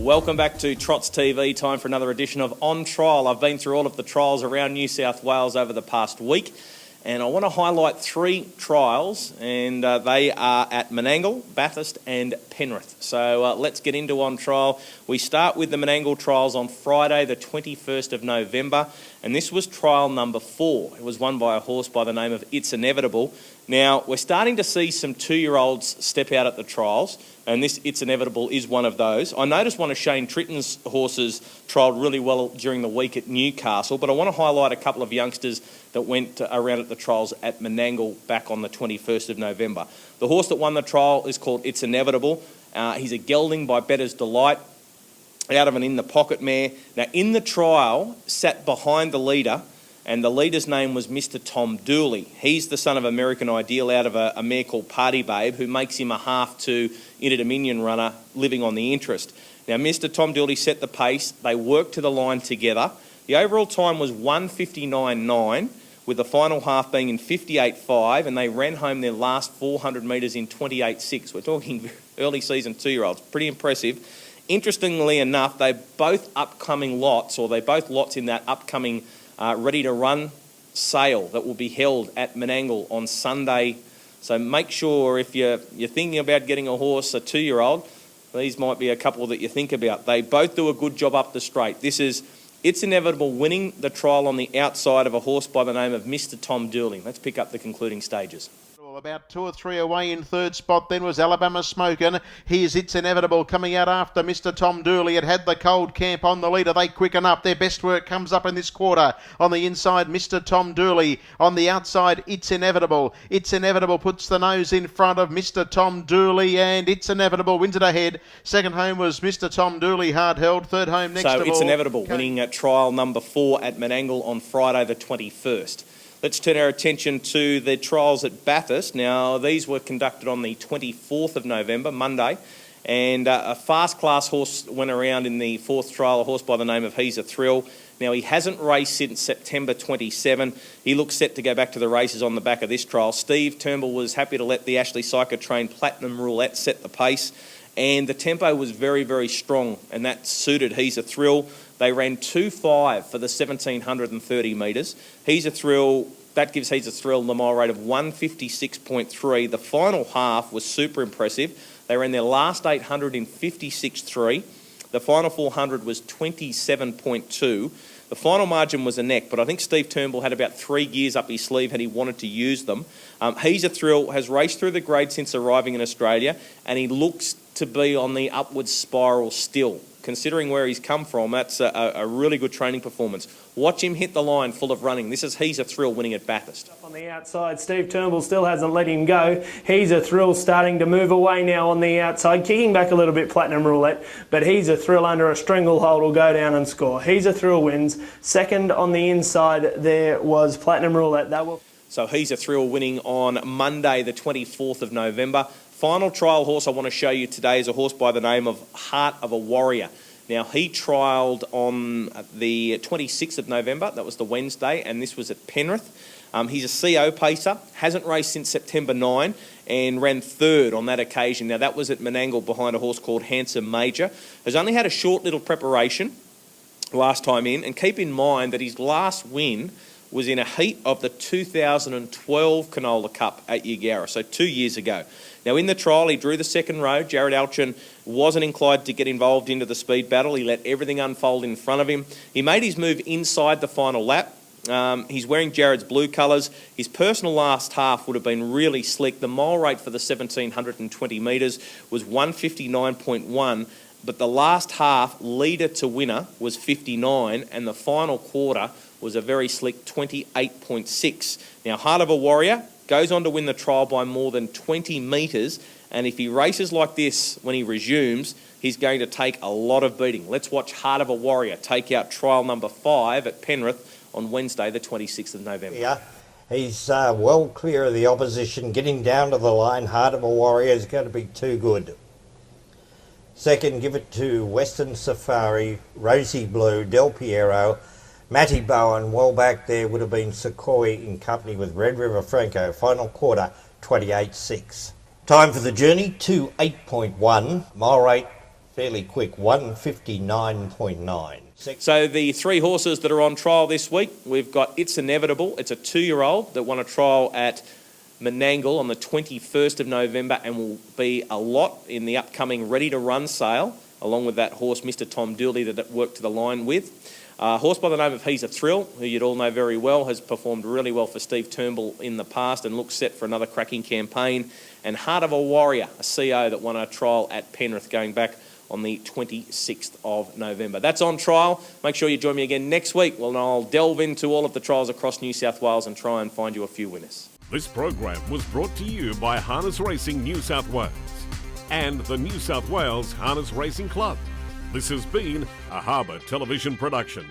Welcome back to Trots TV. Time for another edition of On Trial. I've been through all of the trials around New South Wales over the past week, and I want to highlight three trials, and they are at Menangle, Bathurst and Penrith. So let's get into On Trial. We start with the Menangle trials on Friday the 21st of November, and this was trial number 4. It was won by a horse by the name of It's Inevitable. Now, we're starting to see some 2-year-olds step out at the trials, and this It's Inevitable is one of those. I noticed one of Shane Tritton's horses trialled really well during the week at Newcastle, but I want to highlight a couple of youngsters that went around at the trials at Menangle back on the 21st of November. The horse that won the trial is called It's Inevitable. He's a gelding by Bettor's Delight, out of an In the Pocket mare. Now, in the trial, sat behind the leader, and the leader's name was Mr. Tom Dooley. He's the son of American Ideal out of a mare called Party Babe, who makes him a half to Inter-Dominion runner living on the interest. Now, Mr. Tom Dooley set the pace. They worked to the line together. The overall time was 1:59.9, with the final half being in 58.5, and they ran home their last 400 metres in 28.6. We're talking early season 2-year-olds. Pretty impressive. Interestingly enough, they both upcoming lots, or they both lots in that upcoming ready-to-run sale that will be held at Menangle on Sunday. So make sure if you're thinking about getting a horse, a 2-year-old, these might be a couple that you think about. They both do a good job up the straight. This is It's Inevitable winning the trial on the outside of a horse by the name of Mr. Tom Dooley. Let's pick up the concluding stages. About 2 or 3 away in third spot then was Alabama Smokin'. Here's It's Inevitable coming out after Mr. Tom Dooley. It had the Cold Camp on the leader. They quicken up. Their best work comes up in this quarter. On the inside, Mr. Tom Dooley. On the outside, It's Inevitable. It's Inevitable puts the nose in front of Mr. Tom Dooley, and It's Inevitable wins it ahead. Second home was Mr. Tom Dooley, hard held. Third home next So of It's all. Inevitable winning at trial number 4 at Menangle on Friday the 21st. Let's turn our attention to the trials at Bathurst. Now, these were conducted on the 24th of November, Monday, and a fast-class horse went around in the 4th trial, a horse by the name of He's a Thrill. Now, he hasn't raced since September 27. He looks set to go back to the races on the back of this trial. Steve Turnbull was happy to let the Ashley Psycho-trained Platinum Roulette set the pace, and the tempo was very, very strong, and that suited He's a Thrill. They ran 2.5 for the 1,730 metres. He's a Thrill, that gives He's a Thrill the mile rate of 156.3. The final half was super impressive. They ran their last 800 in 56.3. The final 400 was 27.2. The final margin was a neck, but I think Steve Turnbull had about 3 gears up his sleeve had he wanted to use them. He's a Thrill has raced through the grade since arriving in Australia, and he looks to be on the upward spiral still. Considering where he's come from, that's a really good training performance. Watch him hit the line full of running. This is He's a Thrill winning at Bathurst. On the outside, Steve Turnbull still hasn't let him go. He's a Thrill starting to move away now on the outside, kicking back a little bit, Platinum Roulette, but He's a Thrill under a stranglehold will go down and score. He's a Thrill wins. Second on the inside there was Platinum Roulette. So He's a Thrill winning on Monday the 24th of November. Final trial horse I want to show you today is a horse by the name of Heart of a Warrior. Now, he trialled on the 26th of November. That was the Wednesday, and this was at Penrith. He's a CO pacer, hasn't raced since September 9, and ran third on that occasion. Now, that was at Menangle behind a horse called Handsome Major. Has only had a short little preparation last time in, and keep in mind that his last win was in a heat of the 2012 Canola Cup at Eugowra, so 2 years ago. Now, in the trial, he drew the second row. Jared Alchin wasn't inclined to get involved into the speed battle. He let everything unfold in front of him. He made his move inside the final lap. He's wearing Jared's blue colours. His personal last half would have been really slick. The mile rate for the 1,720 metres was 159.1, but the last half, leader to winner, was 59, and the final quarter was a very slick 28.6. Now, Heart of a Warrior goes on to win the trial by more than 20 metres, and if he races like this when he resumes, he's going to take a lot of beating. Let's watch Heart of a Warrior take out trial number 5 at Penrith on Wednesday the 26th of November. Yeah, he's well clear of the opposition, getting down to the line. Heart of a Warrior is going to be too good. Second, give it to Western Safari, Rosie Blue, Del Piero, Matty Bowen. Well back there would have been Sequoia in company with Red River Franco. Final quarter, 28.6. Time for the journey to 8.1. Mile rate fairly quick, 159.9. So the 3 horses that are on trial this week, we've got It's Inevitable. It's a 2-year-old that won a trial at Menangle on the 21st of November and will be a lot in the upcoming ready-to-run sale, along with that horse, Mr. Tom Dooley, that it worked to the line with. A horse by the name of He's a Thrill, who you'd all know very well, has performed really well for Steve Turnbull in the past and looks set for another cracking campaign. And Heart of a Warrior, a CO that won a trial at Penrith going back on the 26th of November. That's on trial. Make sure you join me again next week when I'll delve into all of the trials across New South Wales and try and find you a few winners. This program was brought to you by Harness Racing New South Wales and the New South Wales Harness Racing Club. This has been a Harbour Television production.